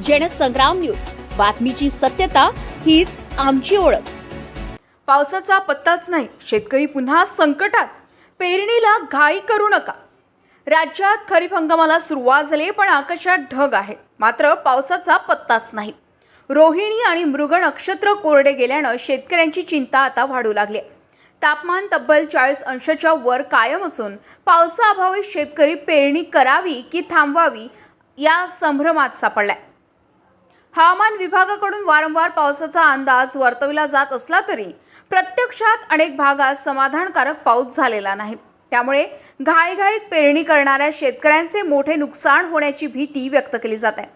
Jansangram news, बातमीची सत्यता हीच आमची ओळख। पावसाचा पत्ताच नाही, शेतकरी पुन्हा संकटात। पेरणीला घाई करू नका। राज्यात खरीप हंगामाला सुरुवात झाली, पण आकाशात ढग आहेत, मात्र पावसाचा पत्ताच नाही। रोहिणी आणि मृग नक्षत्र कोरडे गेल्यानं शेतकऱ्यांची चिंता आता वाढू लागली। तापमान तब्बल 40 अंशाच्या वर कायम असून पावसाअभावी शेतकरी पेरणी करावी की थांबवावी या संभ्रमात सापडलाय। हवामान विभागाकडून वारंवार पावसाचा अंदाज वर्तवला जात असला तरी प्रत्यक्षात अनेक भागात समाधानकारक पाऊस झालेला नाही। त्यामुळे घाईघाईत पेरणी करणाऱ्या शेतकऱ्यांचे मोठे नुकसान होण्याची भीती व्यक्त केली जात आहे।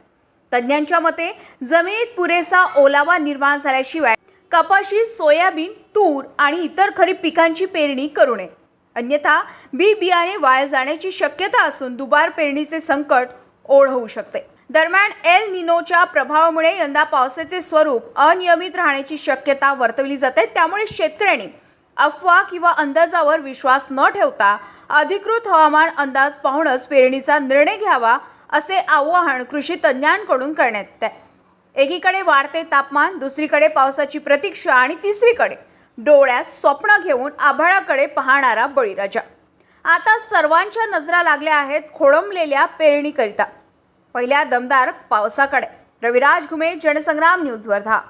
तज्ज्ञांच्या मते जमिनीत पुरेसा ओलावा निर्माण झाल्याशिवाय कपाशी, सोयाबीन, तूर आणि इतर खरीप पिकांची पेरणी करू नये, अन्यथा बी बियाणे वाया जाण्याची शक्यता असून दुबार पेरणीचे संकट ओढवू शकते। दरम्यान एल निनोच्या प्रभावामुळे यंदा पावसाचे स्वरूप अनियमित राहण्याची शक्यता वर्तवली जाते। त्यामुळे शेतकऱ्यांनी अफवा किंवा अंदाजावर विश्वास न ठेवता अधिकृत हवामान अंदाज पाहूनच पेरणीचा निर्णय घ्यावा, असे आवाहन कृषी तज्ज्ञांकडून करण्यात येत आहे। एकीकडे वाढते तापमान, दुसरीकडे पावसाची प्रतीक्षा आणि तिसरीकडे डोळ्यात स्वप्न घेऊन आभाळाकडे पाहणारा बळीराजा। आता सर्वांच्या नजरा लागल्या आहेत खोळंबलेल्या पेरणीकरिता पहिल्या दमदार पावसाकडे। रविराज घुमे, जनसंग्राम न्यूज, वर्धा।